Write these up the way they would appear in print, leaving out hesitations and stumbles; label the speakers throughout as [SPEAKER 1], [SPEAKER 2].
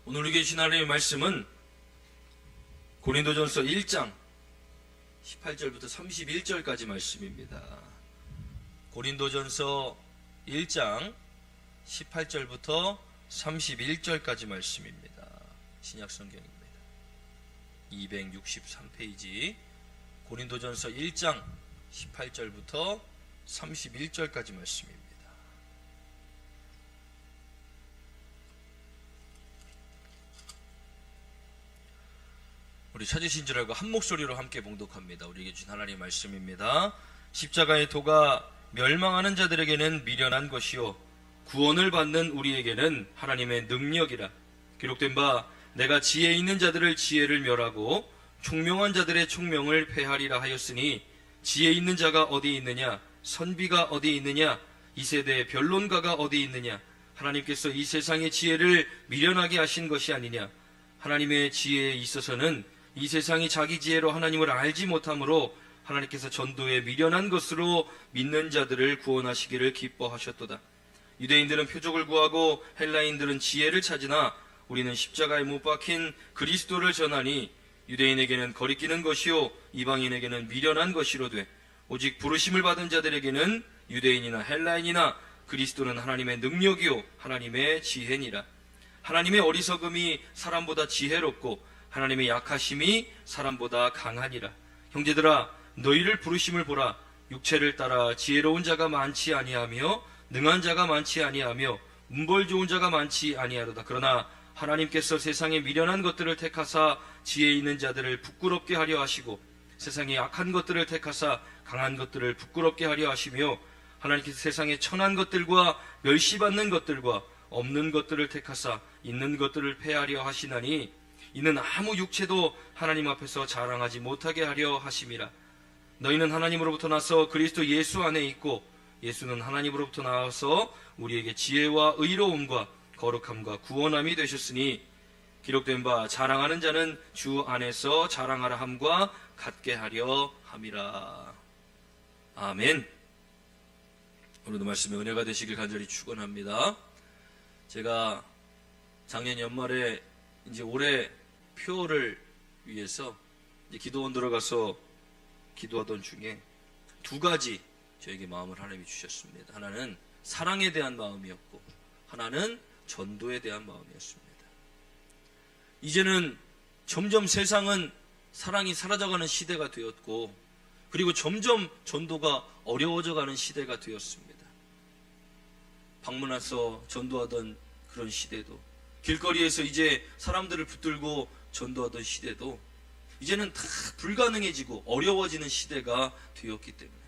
[SPEAKER 1] 오늘 우리 계신 하나님의 말씀은 고린도전서 1장 18절부터 31절까지 말씀입니다. 고린도전서 1장 18절부터 31절까지 말씀입니다. 신약성경입니다. 263페이지 고린도전서 1장 18절부터 31절까지 말씀입니다. 우리 찾으신 줄 알고 한 목소리로 함께 봉독합니다. 우리에게 주신 하나님의 말씀입니다. 십자가의 도가 멸망하는 자들에게는 미련한 것이요 구원을 받는 우리에게는 하나님의 능력이라. 기록된 바 내가 지혜 있는 자들을 지혜를 멸하고 총명한 자들의 총명을 패하리라 하였으니 지혜 있는 자가 어디 있느냐, 선비가 어디 있느냐, 이 세대의 변론가가 어디 있느냐. 하나님께서 이 세상의 지혜를 미련하게 하신 것이 아니냐. 하나님의 지혜에 있어서는 이 세상이 자기 지혜로 하나님을 알지 못하므로 하나님께서 전도에 미련한 것으로 믿는 자들을 구원하시기를 기뻐하셨도다. 유대인들은 표적을 구하고 헬라인들은 지혜를 찾으나 우리는 십자가에 못 박힌 그리스도를 전하니 유대인에게는 거리끼는 것이요 이방인에게는 미련한 것이로되 오직 부르심을 받은 자들에게는 유대인이나 헬라인이나 그리스도는 하나님의 능력이요 하나님의 지혜니라. 하나님의 어리석음이 사람보다 지혜롭고 하나님의 약하심이 사람보다 강하니라. 형제들아 너희를 부르심을 보라. 육체를 따라 지혜로운 자가 많지 아니하며 능한 자가 많지 아니하며 운벌 좋은 자가 많지 아니하도다. 그러나 하나님께서 세상에 미련한 것들을 택하사 지혜 있는 자들을 부끄럽게 하려 하시고 세상에 약한 것들을 택하사 강한 것들을 부끄럽게 하려 하시며 하나님께서 세상에 천한 것들과 멸시받는 것들과 없는 것들을 택하사 있는 것들을 패하려 하시나니 이는 아무 육체도 하나님 앞에서 자랑하지 못하게 하려 하심이라. 너희는 하나님으로부터 나서 그리스도 예수 안에 있고 예수는 하나님으로부터 나와서 우리에게 지혜와 의로움과 거룩함과 구원함이 되셨으니 기록된 바 자랑하는 자는 주 안에서 자랑하라 함과 같게 하려 함이라. 아멘. 오늘도 말씀에 은혜가 되시길 간절히 축원합니다. 제가 작년 연말에 이제 올해 표를 위해서 이제 기도원 들어가서 기도하던 중에 두 가지 저에게 마음을 하나님이 주셨습니다. 하나는 사랑에 대한 마음이었고 하나는 전도에 대한 마음이었습니다. 이제는 점점 세상은 사랑이 사라져가는 시대가 되었고 그리고 점점 전도가 어려워져가는 시대가 되었습니다. 방문해서 전도하던 그런 시대도 길거리에서 이제 사람들을 붙들고 전도하던 시대도 이제는 다 불가능해지고 어려워지는 시대가 되었기 때문에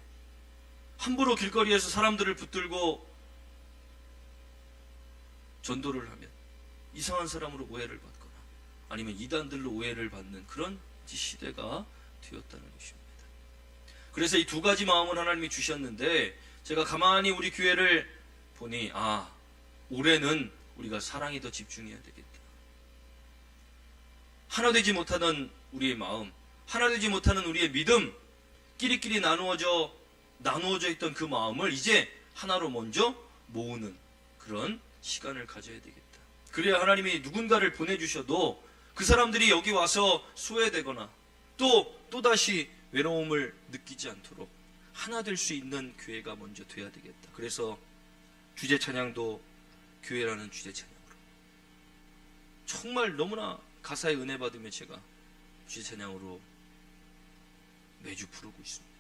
[SPEAKER 1] 함부로 길거리에서 사람들을 붙들고 전도를 하면 이상한 사람으로 오해를 받거나 아니면 이단들로 오해를 받는 그런 시대가 되었다는 것입니다. 그래서 이 두 가지 마음을 하나님이 주셨는데 제가 가만히 우리 교회를 보니 올해는 우리가 사랑에 더 집중해야 되겠다. 하나 되지 못하는 우리의 마음, 하나 되지 못하는 우리의 믿음, 끼리끼리 나누어져 있던 그 마음을 이제 하나로 먼저 모으는 그런 시간을 가져야 되겠다. 그래야 하나님이 누군가를 보내주셔도 그 사람들이 여기 와서 소외되거나 또다시 외로움을 느끼지 않도록 하나 될 수 있는 교회가 먼저 돼야 되겠다. 그래서 주제 찬양도 교회라는 주제 찬양으로 정말 너무나 가사에 은혜 받으며 제가 주제 찬양으로 매주 부르고 있습니다.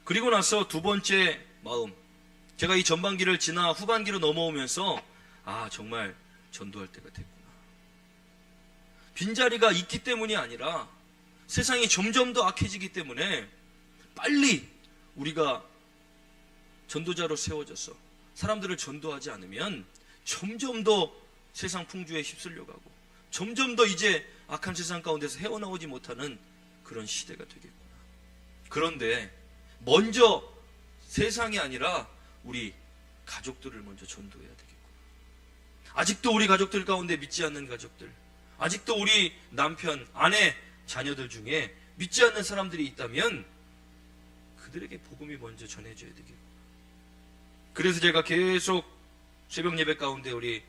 [SPEAKER 1] 그리고 나서 두 번째 마음, 제가 이 전반기를 지나 후반기로 넘어오면서 정말 전도할 때가 됐구나. 빈자리가 있기 때문이 아니라 세상이 점점 더 악해지기 때문에 빨리 우리가 전도자로 세워져서 사람들을 전도하지 않으면 점점 더 세상 풍조에 휩쓸려 가고 점점 더 이제 악한 세상 가운데서 헤어나오지 못하는 그런 시대가 되겠구나. 그런데 먼저 세상이 아니라 우리 가족들을 먼저 전도해야 되겠구나. 아직도 우리 가족들 가운데 믿지 않는 가족들, 아직도 우리 남편, 아내, 자녀들 중에 믿지 않는 사람들이 있다면 그들에게 복음이 먼저 전해져야 되겠구나. 그래서 제가 계속 새벽 예배 가운데 우리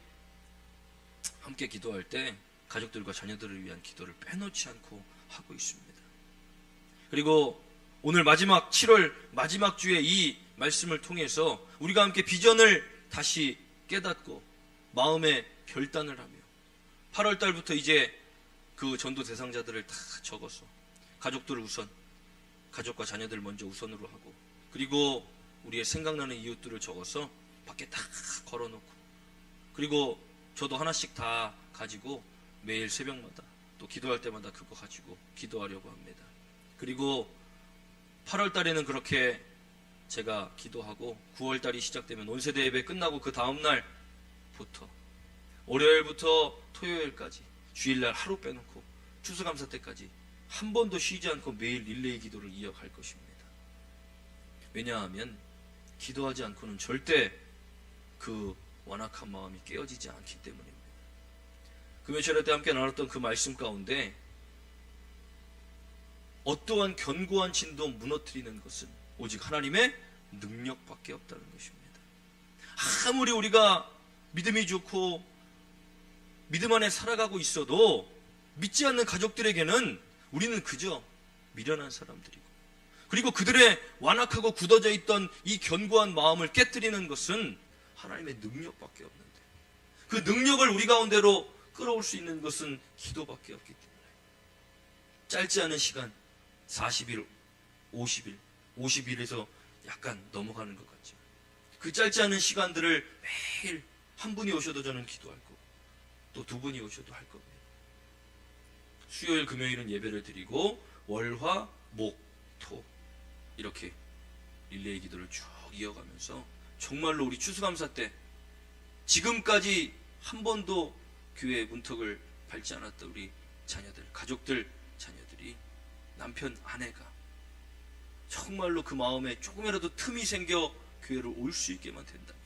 [SPEAKER 1] 함께 기도할 때 가족들과 자녀들을 위한 기도를 빼놓지 않고 하고 있습니다. 그리고 오늘 마지막 7월 마지막 주에 이 말씀을 통해서 우리가 함께 비전을 다시 깨닫고 마음에 결단을 하며 8월 달부터 이제 그 전도 대상자들을 다 적어서 가족들을 우선, 가족과 자녀들 먼저 우선으로 하고, 그리고 우리의 생각나는 이웃들을 적어서 밖에 다 걸어놓고, 그리고 저도 하나씩 다 가지고 매일 새벽마다 또 기도할 때마다 그거 가지고 기도하려고 합니다. 그리고 8월 달에는 그렇게 제가 기도하고 9월 달이 시작되면 온세대 예배 끝나고 그 다음날부터 월요일부터 토요일까지 주일날 하루 빼놓고 추수감사 때까지 한 번도 쉬지 않고 매일 릴레이 기도를 이어갈 것입니다. 왜냐하면 기도하지 않고는 절대 그 완악한 마음이 깨어지지 않기 때문입니다. 금요철에 때 함께 나눴던 그 말씀 가운데 어떠한 견고한 진도 무너뜨리는 것은 오직 하나님의 능력밖에 없다는 것입니다. 아무리 우리가 믿음이 좋고 믿음 안에 살아가고 있어도 믿지 않는 가족들에게는 우리는 그저 미련한 사람들이고, 그리고 그들의 완악하고 굳어져 있던 이 견고한 마음을 깨뜨리는 것은 하나님의 능력밖에 없는데, 그 능력을 우리 가운데로 끌어올 수 있는 것은 기도밖에 없기 때문에 짧지 않은 시간 40일, 50일, 50일에서 약간 넘어가는 것 같죠. 그 짧지 않은 시간들을 매일 한 분이 오셔도 저는 기도할 거고 또 두 분이 오셔도 할 겁니다. 수요일, 금요일은 예배를 드리고 월, 화, 목, 토 이렇게 릴레이 기도를 쭉 이어가면서 정말로 우리 추수감사 때 지금까지 한 번도 교회의 문턱을 밟지 않았던 우리 자녀들, 가족들, 자녀들이, 남편, 아내가 정말로 그 마음에 조금이라도 틈이 생겨 교회로 올 수 있게만 된다면,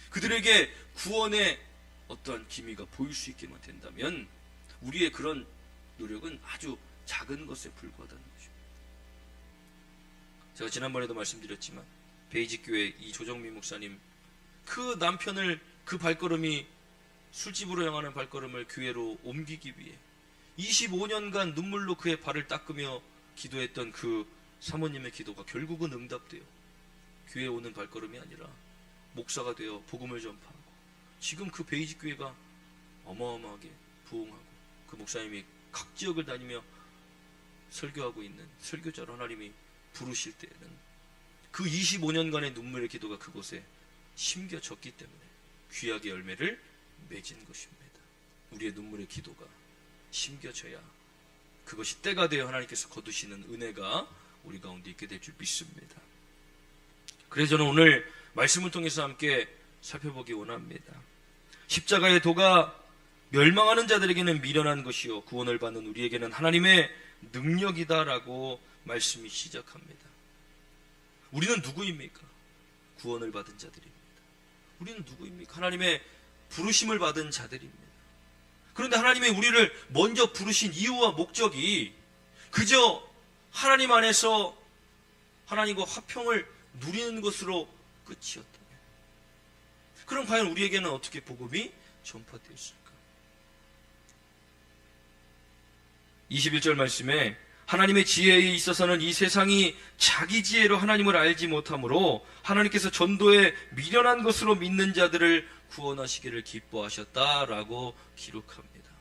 [SPEAKER 1] 그들에게 구원의 어떠한 기미가 보일 수 있게만 된다면 우리의 그런 노력은 아주 작은 것에 불과하다는 것입니다. 제가 지난번에도 말씀드렸지만 베이직교회 이 조정민 목사님, 그 남편을, 그 발걸음이 술집으로 향하는 발걸음을 교회로 옮기기 위해 25년간 눈물로 그의 발을 닦으며 기도했던 그 사모님의 기도가 결국은 응답되어 교회에 오는 발걸음이 아니라 목사가 되어 복음을 전파하고, 지금 그 베이직 교회가 어마어마하게 부흥하고 그 목사님이 각 지역을 다니며 설교하고 있는 설교자로 하나님이 부르실 때에는 그 25년간의 눈물의 기도가 그곳에 심겨졌기 때문에 귀하게 열매를 맺은 것입니다. 우리의 눈물의 기도가 심겨져야 그것이 때가 되어 하나님께서 거두시는 은혜가 우리 가운데 있게 될 줄 믿습니다. 그래서 저는 오늘 말씀을 통해서 함께 살펴보기 원합니다. 십자가의 도가 멸망하는 자들에게는 미련한 것이요 구원을 받는 우리에게는 하나님의 능력이다라고 말씀이 시작합니다. 우리는 누구입니까? 구원을 받은 자들입니다. 우리는 누구입니까? 하나님의 부르심을 받은 자들입니다. 그런데 하나님의 우리를 먼저 부르신 이유와 목적이 그저 하나님 안에서 하나님과 화평을 누리는 것으로 끝이었다면, 그럼 과연 우리에게는 어떻게 복음이 전파되었을까? 21절 말씀에 하나님의 지혜에 있어서는 이 세상이 자기 지혜로 하나님을 알지 못하므로 하나님께서 전도에 미련한 것으로 믿는 자들을 구원하시기를 기뻐하셨다라고 기록합니다.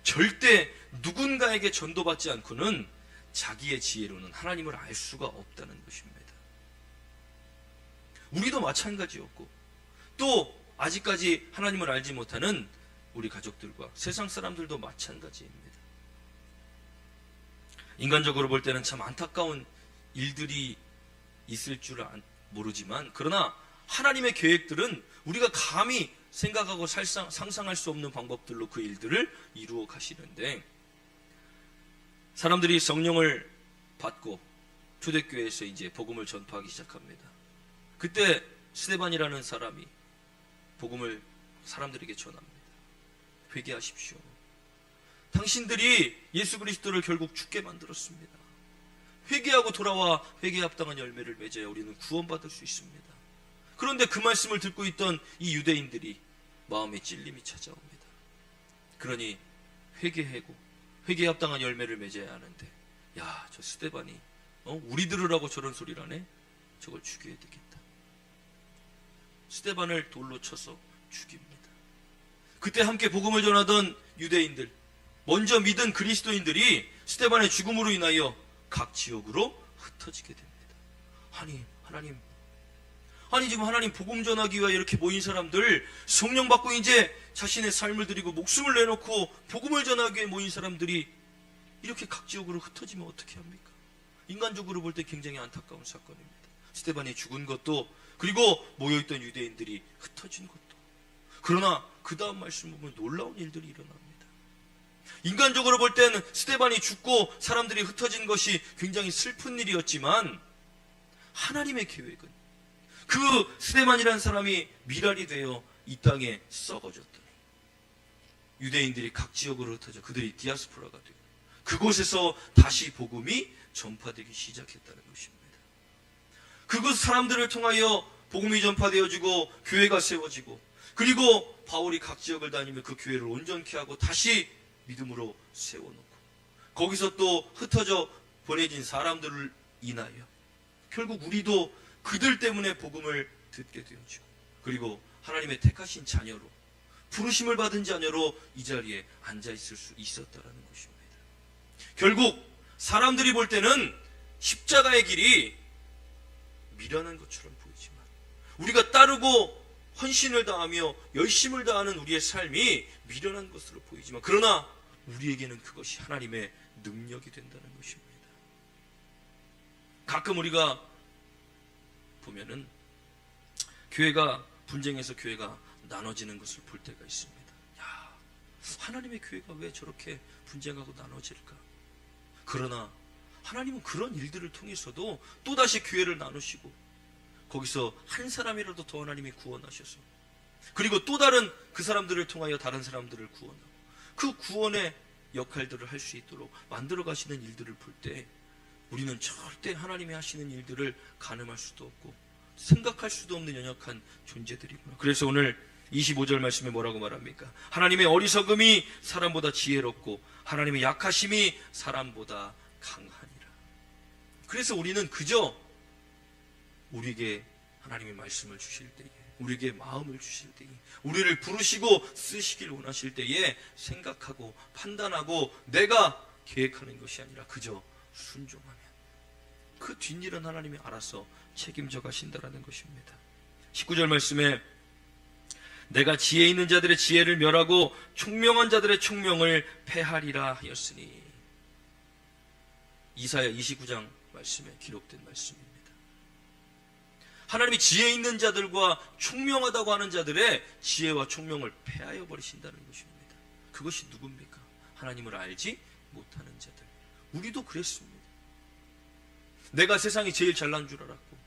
[SPEAKER 1] 절대 누군가에게 전도받지 않고는 자기의 지혜로는 하나님을 알 수가 없다는 것입니다. 우리도 마찬가지였고 또 아직까지 하나님을 알지 못하는 우리 가족들과 세상 사람들도 마찬가지입니다. 인간적으로 볼 때는 참 안타까운 일들이 있을 줄 모르지만, 그러나 하나님의 계획들은 우리가 감히 생각하고 상상할 수 없는 방법들로 그 일들을 이루어 가시는데, 사람들이 성령을 받고 초대교회에서 이제 복음을 전파하기 시작합니다. 그때 스데반이라는 사람이 복음을 사람들에게 전합니다. 회개하십시오. 당신들이 예수 그리스도를 결국 죽게 만들었습니다. 회개하고 돌아와 회개에 합당한 열매를 맺어야 우리는 구원받을 수 있습니다. 그런데 그 말씀을 듣고 있던 이 유대인들이 마음에 찔림이 찾아옵니다. 그러니 회개하고 회개에 합당한 열매를 맺어야 하는데, 야, 저 스데반이 우리 들으라고 저런 소리를 하네. 저걸 죽여야 되겠다. 스데반을 돌로 쳐서 죽입니다. 그때 함께 복음을 전하던 유대인들, 먼저 믿은 그리스도인들이 스데반의 죽음으로 인하여 각 지역으로 흩어지게 됩니다. 아니 지금 하나님 복음 전하기 위해 이렇게 모인 사람들, 성령 받고 이제 자신의 삶을 드리고 목숨을 내놓고 복음을 전하기 위해 모인 사람들이 이렇게 각 지역으로 흩어지면 어떻게 합니까? 인간적으로 볼 때 굉장히 안타까운 사건입니다. 스데반이 죽은 것도, 그리고 모여있던 유대인들이 흩어진 것도. 그러나 그 다음 말씀 보면 놀라운 일들이 일어납니다. 인간적으로 볼 때는 스데반이 죽고 사람들이 흩어진 것이 굉장히 슬픈 일이었지만, 하나님의 계획은 그 스데반이라는 사람이 미랄이 되어 이 땅에 썩어졌더니 유대인들이 각 지역으로 흩어져 그들이 디아스포라가 되고 그곳에서 다시 복음이 전파되기 시작했다는 것입니다. 그곳 사람들을 통하여 복음이 전파되어지고 교회가 세워지고, 그리고 바울이 각 지역을 다니며 그 교회를 온전케 하고 다시 믿음으로 세워놓고, 거기서 또 흩어져 보내진 사람들을 인하여 결국 우리도 그들 때문에 복음을 듣게 되어지고, 그리고 하나님의 택하신 자녀로, 부르심을 받은 자녀로 이 자리에 앉아있을 수 있었다는 것입니다. 결국 사람들이 볼 때는 십자가의 길이 미련한 것처럼 보이지만, 우리가 따르고 헌신을 다하며 열심을 다하는 우리의 삶이 미련한 것으로 보이지만, 그러나 우리에게는 그것이 하나님의 능력이 된다는 것입니다. 가끔 우리가 보면은 교회가 분쟁해서 교회가 나눠지는 것을 볼 때가 있습니다. 야, 하나님의 교회가 왜 저렇게 분쟁하고 나눠질까? 그러나 하나님은 그런 일들을 통해서도 또다시 교회를 나누시고, 거기서 한 사람이라도 더 하나님이 구원하셔서, 그리고 또 다른 그 사람들을 통하여 다른 사람들을 구원하고, 그 구원의 역할들을 할 수 있도록 만들어 가시는 일들을 볼 때, 우리는 절대 하나님이 하시는 일들을 가늠할 수도 없고 생각할 수도 없는 연약한 존재들이구나. 그래서 오늘 25절 말씀에 뭐라고 말합니까? 하나님의 어리석음이 사람보다 지혜롭고 하나님의 약하심이 사람보다 강하니라. 그래서 우리는 그저 우리에게 하나님의 말씀을 주실 때에, 우리에게 마음을 주실 때에, 우리를 부르시고 쓰시길 원하실 때에 생각하고 판단하고 내가 계획하는 것이 아니라 그저 순종하면 그 뒷일은 하나님이 알아서 책임져 가신다라는 것입니다. 19절 말씀에 내가 지혜 있는 자들의 지혜를 멸하고 총명한 자들의 총명을 패하리라 하였으니, 이사야 29장 말씀에 기록된 말씀입니다. 하나님이 지혜 있는 자들과 총명하다고 하는 자들의 지혜와 총명을 패하여 버리신다는 것입니다. 그것이 누굽니까? 하나님을 알지 못하는 자들. 우리도 그랬습니다. 내가 세상이 제일 잘난 줄 알았고,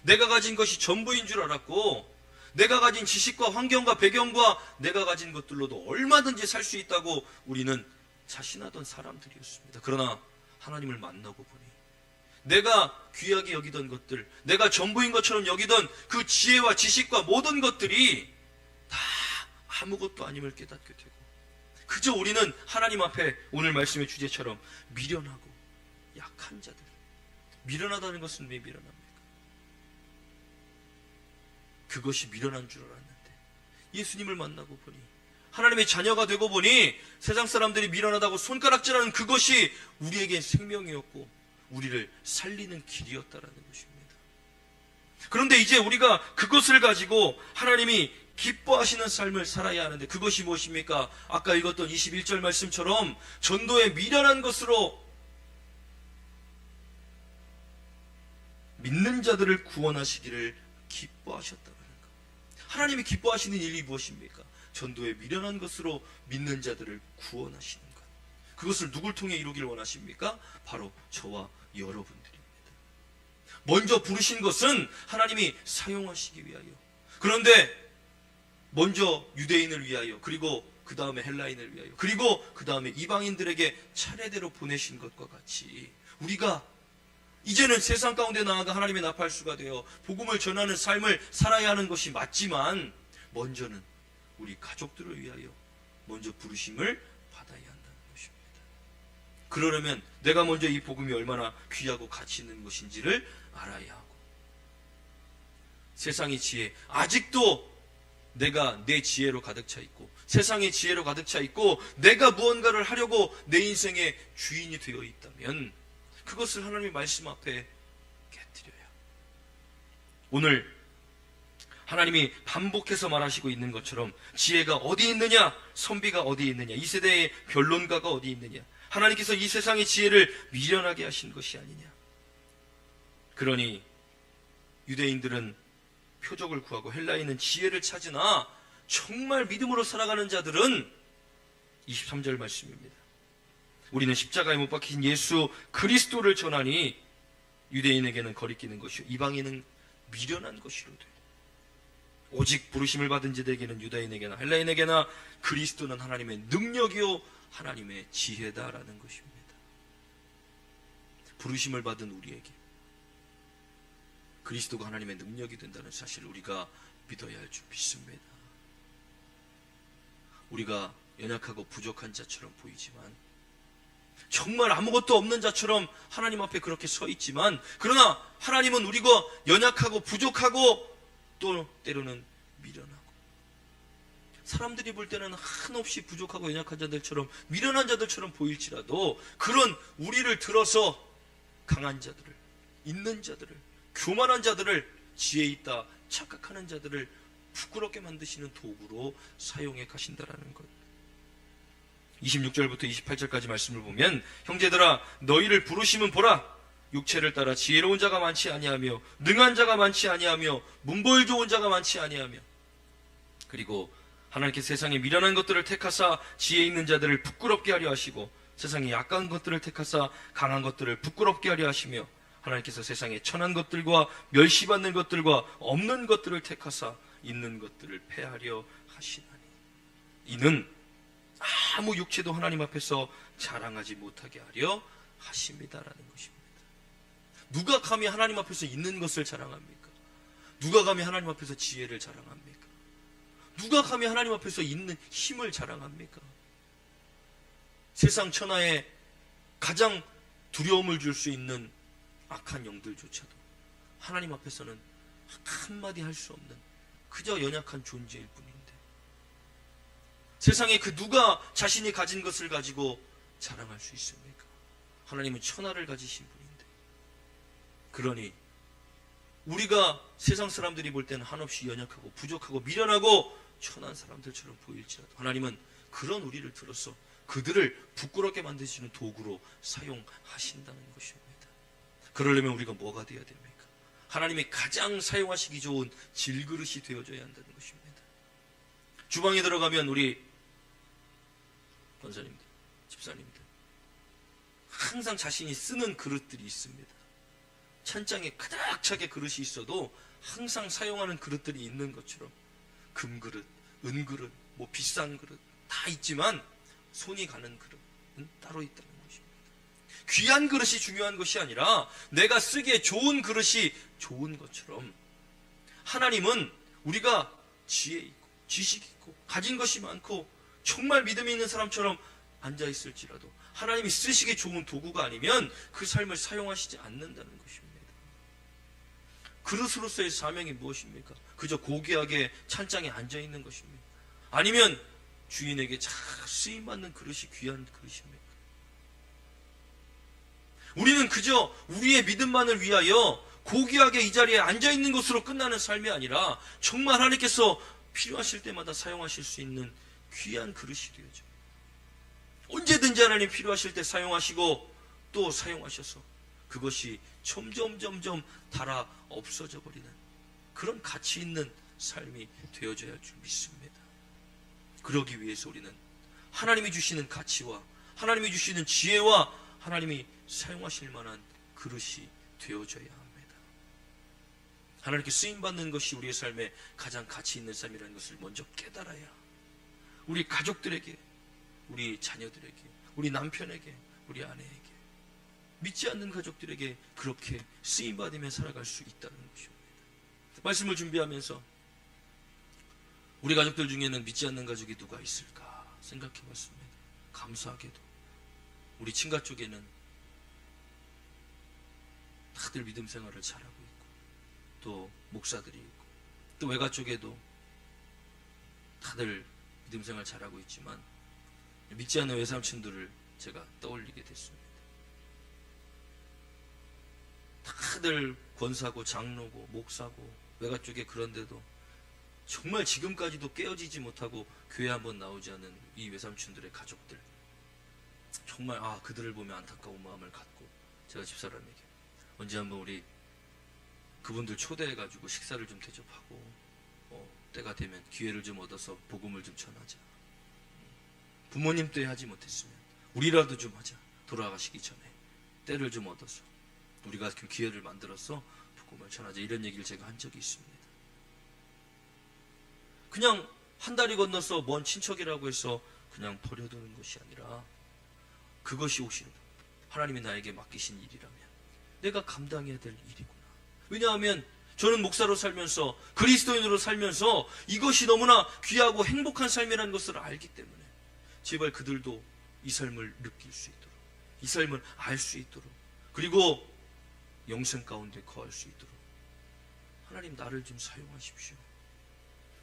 [SPEAKER 1] 내가 가진 것이 전부인 줄 알았고, 내가 가진 지식과 환경과 배경과 내가 가진 것들로도 얼마든지 살 수 있다고 우리는 자신하던 사람들이었습니다. 그러나 하나님을 만나고 보니 내가 귀하게 여기던 것들, 내가 전부인 것처럼 여기던 그 지혜와 지식과 모든 것들이 다 아무것도 아님을 깨닫게 되고, 그저 우리는 하나님 앞에 오늘 말씀의 주제처럼 미련하고 약한 자들. 미련하다는 것은 왜 미련합니까? 그것이 미련한 줄 알았는데 예수님을 만나고 보니, 하나님의 자녀가 되고 보니 세상 사람들이 미련하다고 손가락질하는 그것이 우리에게 생명이었고 우리를 살리는 길이었다라는 것입니다. 그런데 이제 우리가 그것을 가지고 하나님이 기뻐하시는 삶을 살아야 하는데, 그것이 무엇입니까? 아까 읽었던 21절 말씀처럼 전도의 미련한 것으로 믿는 자들을 구원하시기를 기뻐하셨다는 것. 하나님이 기뻐하시는 일이 무엇입니까? 전도의 미련한 것으로 믿는 자들을 구원하시는 것. 그것을 누굴 통해 이루길 원하십니까? 바로 저와 여러분들입니다. 먼저 부르신 것은 하나님이 사용하시기 위하여, 그런데 먼저 유대인을 위하여, 그리고 그 다음에 헬라인을 위하여, 그리고 그 다음에 이방인들에게 차례대로 보내신 것과 같이 우리가 이제는 세상 가운데 나아가 하나님의 나팔수가 되어 복음을 전하는 삶을 살아야 하는 것이 맞지만, 먼저는 우리 가족들을 위하여, 먼저 부르심을 받아야 한다는 것입니다. 그러려면 내가 먼저 이 복음이 얼마나 귀하고 가치 있는 것인지를 알아야 하고, 세상의 지혜, 아직도 내가 내 지혜로 가득 차 있고 세상의 지혜로 가득 차 있고 내가 무언가를 하려고 내 인생의 주인이 되어 있다면 그것을 하나님의 말씀 앞에 깨뜨려야. 오늘 하나님이 반복해서 말하시고 있는 것처럼 지혜가 어디 있느냐, 선비가 어디 있느냐, 이 세대의 변론가가 어디 있느냐, 하나님께서 이 세상의 지혜를 미련하게 하신 것이 아니냐. 그러니 유대인들은 표적을 구하고 헬라인은 지혜를 찾으나 정말 믿음으로 살아가는 자들은 23절 말씀입니다. 우리는 십자가에 못 박힌 예수 그리스도를 전하니 유대인에게는 거리끼는 것이요 이방인은 미련한 것이로되 오직 부르심을 받은 자들에게는 유다인에게나 헬라인에게나 그리스도는 하나님의 능력이요 하나님의 지혜다라는 것입니다. 부르심을 받은 우리에게 그리스도가 하나님의 능력이 된다는 사실을 우리가 믿어야 할 줄 믿습니다. 우리가 연약하고 부족한 자처럼 보이지만, 정말 아무것도 없는 자처럼 하나님 앞에 그렇게 서 있지만, 그러나 하나님은 우리가 연약하고 부족하고 또 때로는 미련하고, 사람들이 볼 때는 한없이 부족하고 연약한 자들처럼 미련한 자들처럼 보일지라도 그런 우리를 들어서 강한 자들을, 있는 자들을, 교만한 자들을, 지혜 있다 착각하는 자들을 부끄럽게 만드시는 도구로 사용해 가신다라는 것. 26절부터 28절까지 말씀을 보면, 형제들아 너희를 부르심은 보라, 육체를 따라 지혜로운 자가 많지 아니하며 능한 자가 많지 아니하며 문보일 좋은 자가 많지 아니하며, 그리고 하나님께서 세상에 미련한 것들을 택하사 지혜 있는 자들을 부끄럽게 하려 하시고 세상에 약한 것들을 택하사 강한 것들을 부끄럽게 하려 하시며, 하나님께서 세상에 천한 것들과 멸시받는 것들과 없는 것들을 택하사 있는 것들을 패하려 하시나니 이는 아무 육체도 하나님 앞에서 자랑하지 못하게 하려 하십니다라는 것입니다. 누가 감히 하나님 앞에서 있는 것을 자랑합니까? 누가 감히 하나님 앞에서 지혜를 자랑합니까? 누가 감히 하나님 앞에서 있는 힘을 자랑합니까? 세상 천하에 가장 두려움을 줄 수 있는 악한 영들조차도 하나님 앞에서는 한마디 할 수 없는 그저 연약한 존재일 뿐인데, 세상에 그 누가 자신이 가진 것을 가지고 자랑할 수 있습니까? 하나님은 천하를 가지신 분인데. 그러니 우리가 세상 사람들이 볼 때는 한없이 연약하고 부족하고 미련하고 천한 사람들처럼 보일지라도 하나님은 그런 우리를 들어서 그들을 부끄럽게 만드시는 도구로 사용하신다는 것입니다. 그러려면 우리가 뭐가 되어야 됩니까? 하나님이 가장 사용하시기 좋은 질그릇이 되어줘야 한다는 것입니다. 주방에 들어가면 우리 권사님들, 집사님들 항상 자신이 쓰는 그릇들이 있습니다. 찬장에 가득 차게 그릇이 있어도 항상 사용하는 그릇들이 있는 것처럼 금그릇, 은그릇, 뭐 비싼 그릇 다 있지만 손이 가는 그릇은 따로 있다는 것입니다. 귀한 그릇이 중요한 것이 아니라 내가 쓰기에 좋은 그릇이 좋은 것처럼 하나님은 우리가 지혜 있고 지식 있고 가진 것이 많고 정말 믿음이 있는 사람처럼 앉아있을지라도 하나님이 쓰시기에 좋은 도구가 아니면 그 삶을 사용하시지 않는다는 것입니다. 그릇으로서의 사명이 무엇입니까? 그저 고귀하게 찬장에 앉아있는 것입니까? 아니면 주인에게 잘 쓰임받는 그릇이 귀한 그릇입니까? 우리는 그저 우리의 믿음만을 위하여 고귀하게 이 자리에 앉아있는 것으로 끝나는 삶이 아니라 정말 하나님께서 필요하실 때마다 사용하실 수 있는 귀한 그릇이 되어져. 언제든지 하나님 필요하실 때 사용하시고 또 사용하셔서 그것이 점점 닳아 없어져 버리는 그런 가치 있는 삶이 되어져야 할 줄 믿습니다. 그러기 위해서 우리는 하나님이 주시는 가치와 하나님이 주시는 지혜와 하나님이 사용하실 만한 그릇이 되어져야 합니다. 하나님께 쓰임받는 것이 우리의 삶에 가장 가치 있는 삶이라는 것을 먼저 깨달아야 우리 가족들에게, 우리 자녀들에게, 우리 남편에게, 우리 아내에게, 믿지 않는 가족들에게 그렇게 쓰임받으며 살아갈 수 있다는 것입니다. 말씀을 준비하면서 우리 가족들 중에는 믿지 않는 가족이 누가 있을까 생각해 봤습니다. 감사하게도 우리 친가 쪽에는 다들 믿음 생활을 잘하고 있고, 또 목사들이 있고, 또 외가 쪽에도 다들 믿음 생활 잘하고 있지만 믿지 않는 외삼촌들을 제가 떠올리게 됐습니다. 다들 권사고 장로고 목사고 외가 쪽에, 그런데도 정말 지금까지도 깨어지지 못하고 교회 한번 나오지 않은 이 외삼촌들의 가족들, 정말 그들을 보면 안타까운 마음을 갖고 제가 집사람에게 언제 한번 우리 그분들 초대해가지고 식사를 좀 대접하고 때가 되면 기회를 좀 얻어서 복음을 좀 전하자. 부모님 때 하지 못했으면 우리라도 좀 하자. 돌아가시기 전에 때를 좀 얻어서 우리가 그 기회를 만들어서 복음을 전하자. 이런 얘기를 제가 한 적이 있습니다. 그냥 한 다리 건너서 먼 친척이라고 해서 그냥 버려두는 것이 아니라, 그것이 혹시 하나님이 나에게 맡기신 일이라면 내가 감당해야 될 일이구나. 왜냐하면 저는 목사로 살면서, 그리스도인으로 살면서 이것이 너무나 귀하고 행복한 삶이라는 것을 알기 때문에 제발 그들도 이 삶을 느낄 수 있도록, 이 삶을 알 수 있도록, 그리고 영생 가운데 거할 수 있도록 하나님 나를 좀 사용하십시오.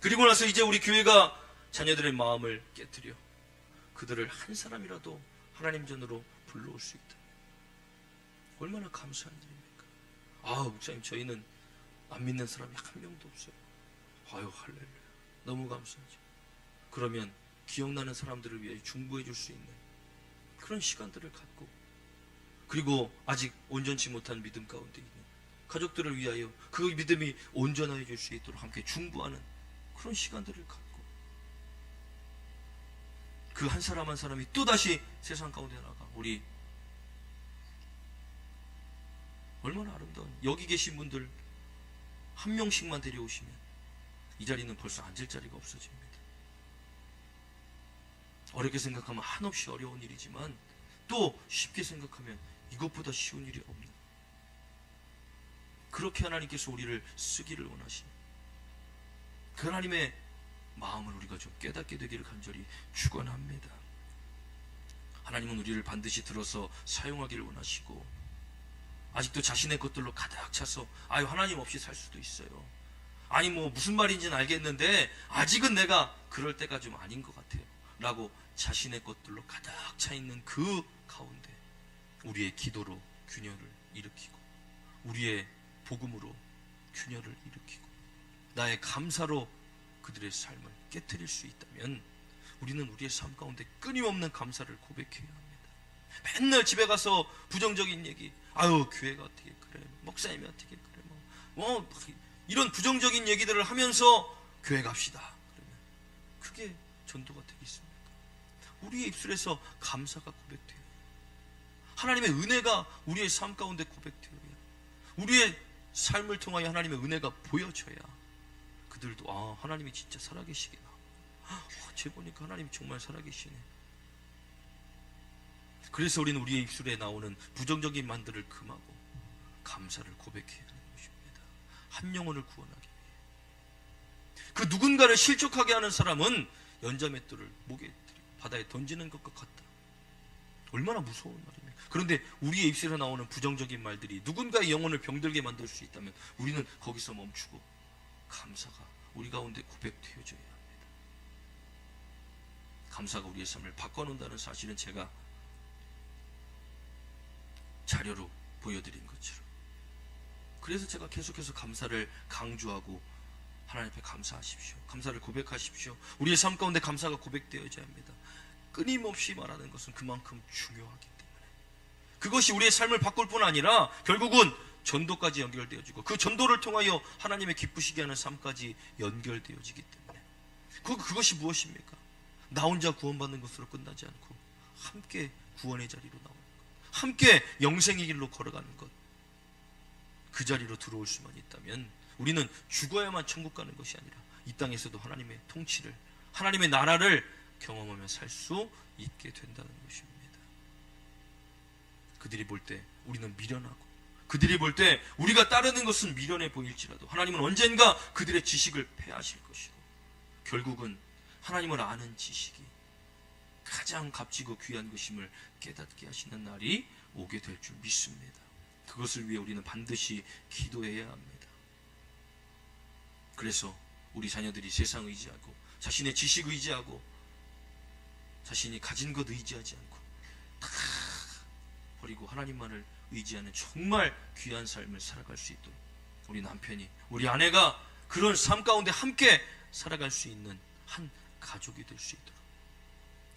[SPEAKER 1] 그리고 나서 이제 우리 교회가 자녀들의 마음을 깨트려 그들을 한 사람이라도 하나님 전으로 불러올 수 있다. 얼마나 감사한 일입니까? 목사님, 저희는 안 믿는 사람이 한 명도 없어요. 할렐루야. 너무 감사하죠. 그러면 기억나는 사람들을 위해 중보해 줄 수 있는 그런 시간들을 갖고, 그리고 아직 온전치 못한 믿음 가운데 있는 가족들을 위하여 그 믿음이 온전하게 줄 수 있도록 함께 중보하는 그런 시간들을 갖고, 그 한 사람 한 사람이 또다시 세상 가운데 나가, 우리 얼마나 아름다운, 여기 계신 분들 한 명씩만 데려오시면 이 자리는 벌써 앉을 자리가 없어집니다. 어렵게 생각하면 한없이 어려운 일이지만 또 쉽게 생각하면 이것보다 쉬운 일이 없는, 그렇게 하나님께서 우리를 쓰기를 원하시는 그 하나님의 마음을 우리가 좀 깨닫게 되기를 간절히 축원합니다. 하나님은 우리를 반드시 들어서 사용하기를 원하시고, 아직도 자신의 것들로 가득 차서 하나님 없이 살 수도 있어요. 무슨 말인지는 알겠는데 아직은 내가 그럴 때가 좀 아닌 것 같아요 라고 자신의 것들로 가득 차 있는 그 가운데 우리의 기도로 균열을 일으키고, 우리의 복음으로 균열을 일으키고, 나의 감사로 그들의 삶을 깨트릴 수 있다면 우리는 우리의 삶 가운데 끊임없는 감사를 고백해야 합니다. 맨날 집에 가서 부정적인 얘기, 교회가 어떻게 그래, 목사님이 어떻게 그래, 이런 부정적인 얘기들을 하면서 교회 갑시다. 그러면 그게 전도가 되겠습니까? 우리의 입술에서 감사가 고백돼요. 하나님의 은혜가 우리의 삶 가운데 고백되어야, 우리의 삶을 통하여 하나님의 은혜가 보여져야 그들도 하나님이 진짜 살아계시구나. 쟤 보니까 하나님이 정말 살아계시네. 그래서 우리는 우리의 입술에 나오는 부정적인 말들을 금하고 감사를 고백해야 하는 것입니다. 한 영혼을 구원하기 위해. 그 누군가를 실족하게 하는 사람은 연자맷돌을 목에 바다에 던지는 것과 같다. 얼마나 무서운 말입니까? 그런데 우리의 입술에 나오는 부정적인 말들이 누군가의 영혼을 병들게 만들 수 있다면 우리는 거기서 멈추고 감사가 우리 가운데 고백되어져야 합니다. 감사가 우리의 삶을 바꿔놓는다는 사실은 제가 자료로 보여드린 것처럼, 그래서 제가 계속해서 감사를 강조하고 하나님 앞에 감사하십시오, 감사를 고백하십시오. 우리의 삶 가운데 감사가 고백되어져야 합니다. 끊임없이 말하는 것은 그만큼 중요하기 때문에, 그것이 우리의 삶을 바꿀 뿐 아니라 결국은 전도까지 연결되어지고, 그 전도를 통하여 하나님의 기쁘시게 하는 삶까지 연결되어지기 때문에, 그것이 무엇입니까? 나 혼자 구원받는 것으로 끝나지 않고 함께 구원의 자리로 나오는 것, 함께 영생의 길로 걸어가는 것, 그 자리로 들어올 수만 있다면 우리는 죽어야만 천국 가는 것이 아니라 이 땅에서도 하나님의 통치를, 하나님의 나라를 경험하며 살 수 있게 된다는 것입니다. 그들이 볼 때 우리는 미련하고, 그들이 볼 때 우리가 따르는 것은 미련해 보일지라도 하나님은 언젠가 그들의 지식을 패하실 것이고, 결국은 하나님을 아는 지식이 가장 값지고 귀한 것임을 깨닫게 하시는 날이 오게 될 줄 믿습니다. 그것을 위해 우리는 반드시 기도해야 합니다. 그래서 우리 자녀들이 세상 의지하고 자신의 지식 의지하고 자신이 가진 것 의지하지 않고 다 버리고 하나님만을 의지하는 정말 귀한 삶을 살아갈 수 있도록 우리 남편이, 우리 아내가 그런 삶 가운데 함께 살아갈 수 있는 한 가족이 될 수 있도록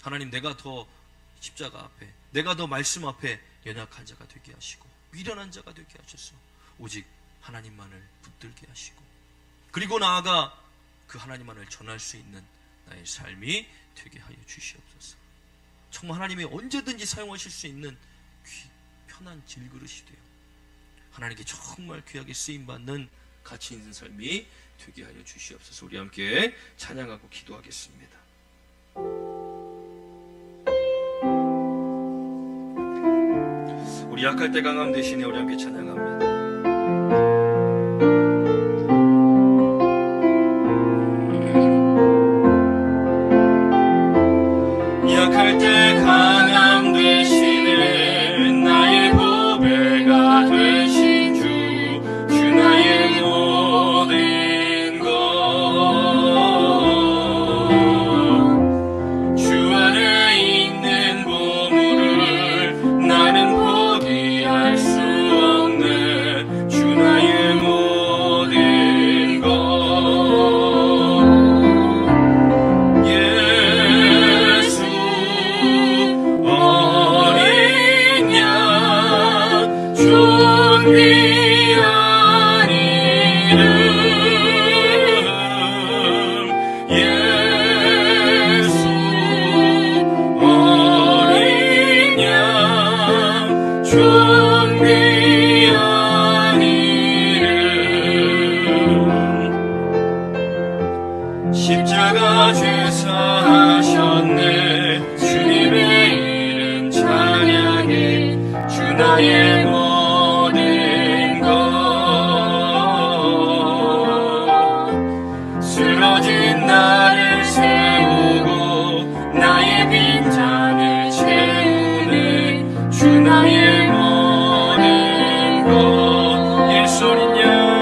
[SPEAKER 1] 하나님, 내가 더 십자가 앞에, 내가 더 말씀 앞에 연약한 자가 되게 하시고 미련한 자가 되게 하셔서 오직 하나님만을 붙들게 하시고, 그리고 나아가 그 하나님만을 전할 수 있는 나의 삶이 되게 하여 주시옵소서. 정말 하나님이 언제든지 사용하실 수 있는 편한 질그릇이 되어 하나님께 정말 귀하게 쓰임받는 가치 있는 삶이 되게 하여 주시옵소서. 우리 함께 찬양하고 기도하겠습니다. 우리 약할 때 강함 대신에 우리 함께 찬양합니다. 약할 때 강함 대신에 나의 보배가 되신 주 나의 모든 것, 주 안에 있는 보물을 나는 포기할 수 없네. 주 나의 모든 것, 예수 어린 양 존귀한 이름, 예수 어린 양 존귀한 이름, 십자가 죄사하셨네. 주님의 이름 찬양해. 주 나의 모든 것, 쓰러진 나를 세우고 나의 빈잔을 채우네. 주 나의 모든 것, 예수 어린 양,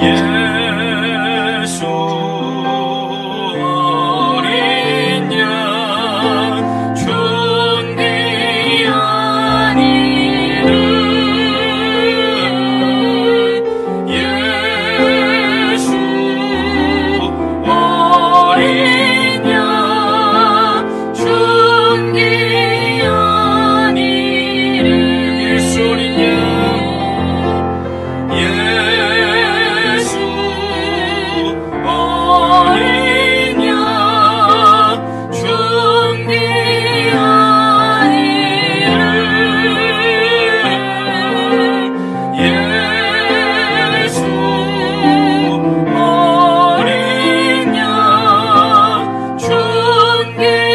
[SPEAKER 1] 예수 어린 양 존귀한 이름, 예수 어린 양 존귀한 이름, 예수 어린 양, 예수 어린 양 존귀한 이름, 예수 어린 양 존귀한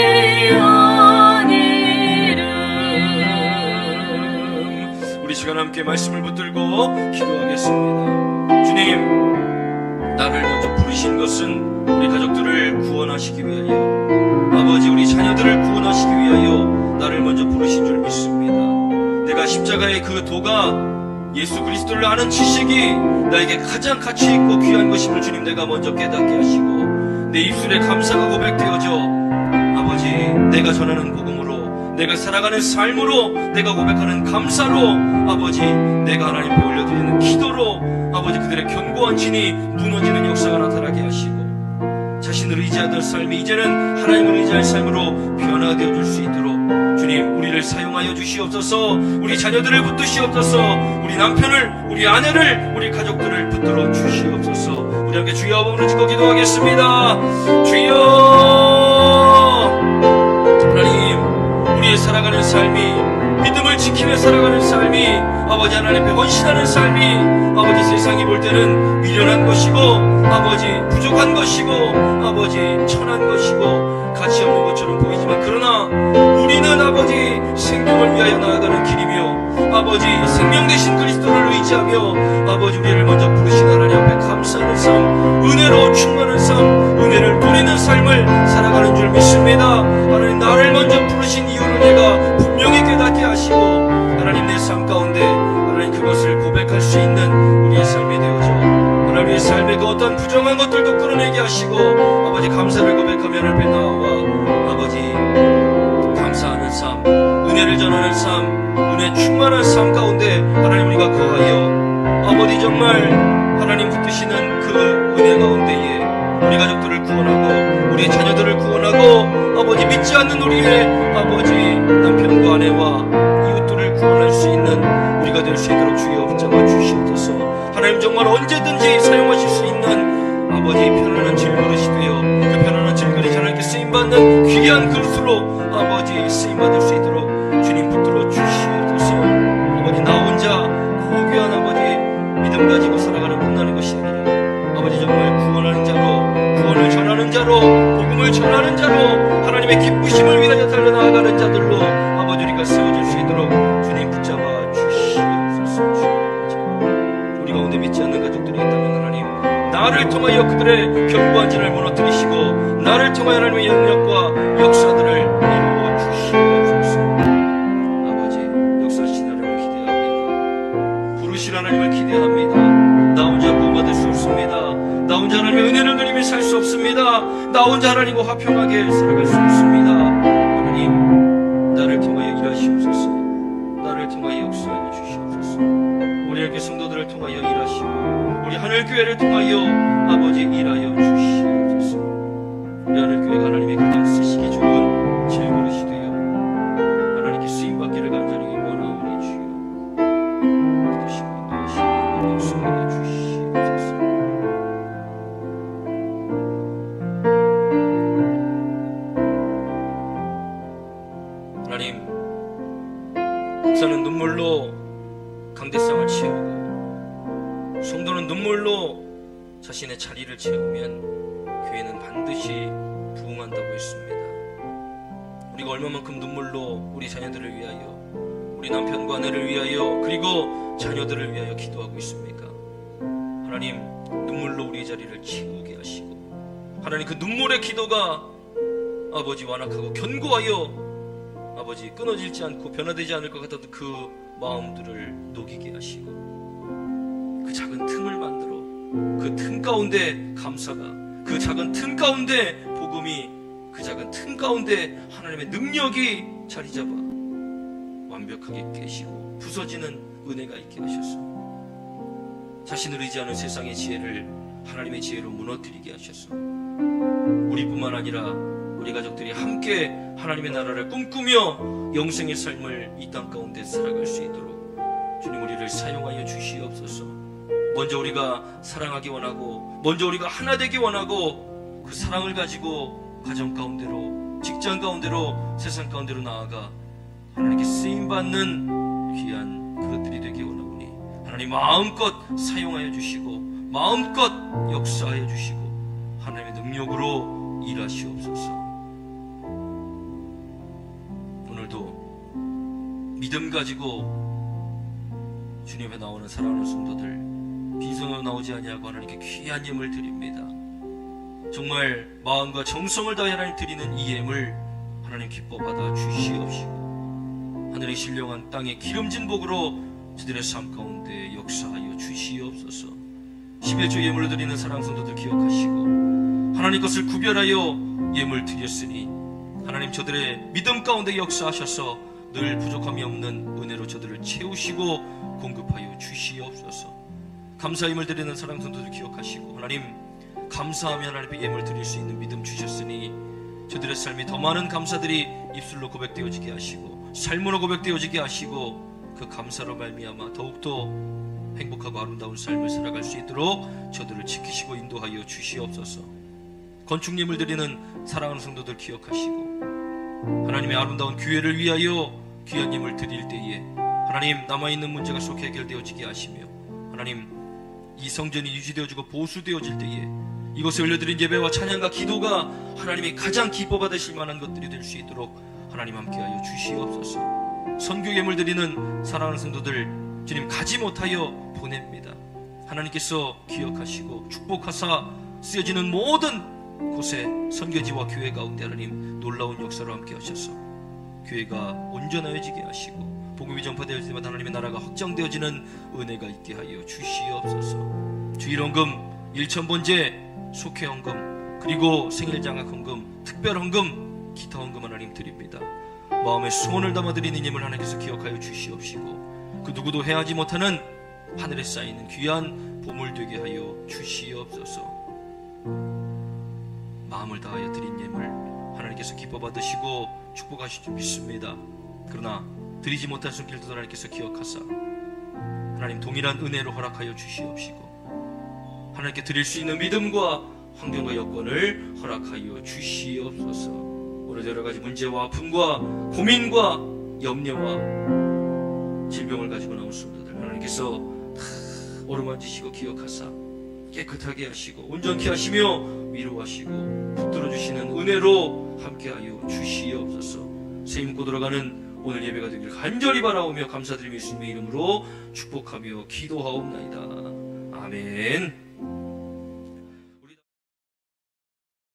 [SPEAKER 1] 이름. 우리 시간 함께 말씀을 붙들고 기도하겠습니다. 주님, 나를 먼저 부르신 것은 우리 가족들을 구원하시기 위하여, 아버지 우리 자녀들을 구원하시기 위하여 나를 먼저 부르신 줄 믿습니다. 내가 십자가의 그 도가 예수 그리스도를 아는 지식이 나에게 가장 가치 있고 귀한 것임을 주님 내가 먼저 깨닫게 하시고, 내 입술에 감사가 고백되어져 아버지 내가 전하는 복음으로, 내가 살아가는 삶으로, 내가 고백하는 감사로, 아버지 내가 하나님 앞에 올려드리는 기도로 아버지 그들의 견고한 진이 무너지는 역사가 나타나게 하시고, 자신을 의지하던 삶이 이제는 하나님을 의지할 삶으로 변화되어 줄 수 있도록 주님 우리를 사용하여 주시옵소서. 우리 자녀들을 붙드시옵소서. 우리 남편을, 우리 아내를, 우리 가족들을 붙들어 주시옵소서. 우리 함께 주여 아버지를 짓고 기도하겠습니다. 주여, 하나님 우리의 살아가는 삶이, 믿음을 지키며 살아가는 삶이, 아버지 하나님 앞에 헌신하는 삶이 아버지 세상이 볼 때는 미련한 것이고, 아버지 부족한 것이고, 아버지 천한 것이고 가치 없는 것처럼 보이지만, 그러나 우리는 아버지 생명을 위하여 나아가는 길이며, 아버지 생명 되신 그리스도를 의지하며 아버지 우리를 먼저 부르신 하나님 앞에 감사하는 삶, 은혜로 충만한 삶, 은혜를 누리는 삶을 살아가는 줄 믿습니다. 하나님 어떤 부정한 것들도 끌어내게 하시고 아버지 감사를 고백하며 하늘 앞에 나와 아버지 감사하는 삶, 은혜를 전하는 삶, 은혜 충만한 삶 가운데 하나님 우리가 거하여 아버지 정말 하나님 붙드시는 그 은혜 가운데에 우리 가족들을 구원하고 우리의 자녀들을 구원하고 아버지 믿지 않는 우리의 아버지 남편과 아내와 이웃들을 구원할 수 있는 우리가 될 수 있도록 주여 붙잡아 주시옵소서. 하나님 정말 언제든지 사용하실 수 있는 아버지 편안한 질그릇이 되어 그 편안한 질그릇이 하나님께 쓰임받는 귀한 그릇으로 아버지 쓰임받을 수 있도록 주님 붙들어 주시옵소서. 아버지 나 혼자 고귀한 아버지 믿음 가지고 살아가는 끝나는 것이 아니라 아버지 정말 구원하는 자로 구원을 전하는 자로 복음을 전하는 자로 하나님의 기쁘심을 위하여 달려나가는 자들로 아버지 우리가 세워질 수 있도록 주님 붙잡아 주시옵소서. 우리 가운데 믿지 않는 가족들이 있다면 하나님 나를 통하여 그들의 견고한 진을 무너뜨리시고 나를 통하여 하나님의 영역과 역사들을 이루어 주시옵소서. 아버지 역사하신 하나님을 기대합니다. 부르실 하나님을 기대합니다. 나 혼자 구원받을 수 없습니다. 나 혼자 하나님의 은혜를 누리며 살 수 없습니다. 나 혼자 하나님과 화평하게 살아갈 수 없습니다. 하나님 나를 통하여 일하시옵소서. 나를 통하여 역사하여 주시옵소서. 우리 이렇게 성도들을 통하여 일하시고 우리 하늘교회를 통하여 아버지 일하여 주시옵소서. 우리 하늘교회가 하나님의 가장 쓰시기 좋은 질그릇이 되어 하나님께 쓰임받기를 간절히 원하오니 주여 붙드시고 인도하시고 역사하여 주시옵소서. 하나님 목사는 눈물로 강대상을 채우고 성도는 눈물로 자신의 자리를 채우면 교회는 반드시 부흥한다고 했습니다. 우리가 얼마만큼 눈물로 우리 자녀들을 위하여 우리 남편과 아내를 위하여 그리고 자녀들을 위하여 기도하고 있습니까? 하나님 눈물로 우리의 자리를 채우게 하시고 하나님 그 눈물의 기도가 아버지 완악하고 견고하여 아버지 끊어지지 않고 변화되지 않을 것 같던 그 마음들을 녹이게 하시고 그 작은 틈을 만들어 그 틈 가운데 감사가 그 작은 틈 가운데 복음이 그 작은 틈 가운데 하나님의 능력이 자리 잡아 완벽하게 깨시고 부서지는 은혜가 있게 하셔서 자신을 의지하는 세상의 지혜를 하나님의 지혜로 무너뜨리게 하셔서 우리뿐만 아니라 우리 가족들이 함께 하나님의 나라를 꿈꾸며 영생의 삶을 이 땅 가운데 살아갈 수 있도록 주님 우리를 사용하여 주시옵소서. 먼저 우리가 사랑하기 원하고 먼저 우리가 하나 되기 원하고 그 사랑을 가지고 가정 가운데로 직장 가운데로 세상 가운데로 나아가 하나님께 쓰임받는 귀한 그릇들이 되기 원하오니 하나님 마음껏 사용하여 주시고 마음껏 역사하여 주시고 하나님의 능력으로 일하시옵소서. 오늘도 믿음 가지고 주님 앞에 나오는 사랑하는 성도들 빈손으로 나오지 아니하고 하나님께 귀한 예물 드립니다. 정말 마음과 정성을 다해 하나님 드리는 이 예물 하나님 기뻐 받아 주시옵시고 하늘의 신령한 땅의 기름진 복으로 저들의 삶 가운데 역사하여 주시옵소서. 11조 예물을 드리는 사랑하는 성도들 기억하시고 하나님 것을 구별하여 예물 드렸으니 하나님 저들의 믿음 가운데 역사하셔서 늘 부족함이 없는 은혜로 저들을 채우시고 공급하여 주시옵소서. 감사 예물 드리는 사랑 성도들 기억하시고 하나님 감사하며 하나님께 예물 드릴 수 있는 믿음 주셨으니 저들의 삶이 더 많은 감사들이 입술로 고백되어지게 하시고 삶으로 고백되어지게 하시고 그 감사로 말미암아 더욱더 행복하고 아름다운 삶을 살아갈 수 있도록 저들을 지키시고 인도하여 주시옵소서. 건축 예물 드리는 사랑하는 성도들 기억하시고 하나님의 아름다운 교회를 위하여 귀한 예물 드릴 때에 하나님 남아있는 문제가 속 해결되어지게 하시며 하나님 이 성전이 유지되어지고 보수되어질 때에 이곳에 올려드린 예배와 찬양과 기도가 하나님이 가장 기뻐 받으실 만한 것들이 될 수 있도록 하나님 함께하여 주시옵소서. 선교 예물 드리는 사랑하는 성도들 주님 가지 못하여 보냅니다. 하나님께서 기억하시고 축복하사 쓰여지는 모든 곳에 선교지와 교회 가운데 하나님 놀라운 역사로 함께 하셔서 교회가 온전하여지게 하시고 복음이 전파되어질 때마다 하나님의 나라가 확장되어지는 은혜가 있게 하여 주시옵소서. 주일원금 일천번제, 속회헌금, 그리고 생일장학헌금, 특별헌금, 기타 헌금 하나님 드립니다. 마음에 소원을 담아드리는 힘을 하나님께서 기억하여 주시옵시고 그 누구도 해하지 못하는 하늘에 쌓이는 귀한 보물 되게 하여 주시옵소서. 마음을 다하여 드린 예물 하나님께서 기뻐 받으시고 축복하실 줄 믿습니다. 그러나 드리지 못한 손길도 하나님께서 기억하사 하나님 동일한 은혜로 허락하여 주시옵시고 하나님께 드릴 수 있는 믿음과 환경과 여건을 허락하여 주시옵소서. 오늘 여러가지 문제와 아픔과 고민과 염려와 질병을 가지고 나온 성도들 하나님께서 다 어루만지시고 기억하사 깨끗하게 하시고 온전케 하시며 위로하시고 붙들어 주시는 은혜로 함께하여 주시옵소서. 새 힘고 들어가는 오늘 예배가 되길 간절히 바라오며 감사드리며 예수님의 이름으로 축복하며 기도하옵나이다. 아멘.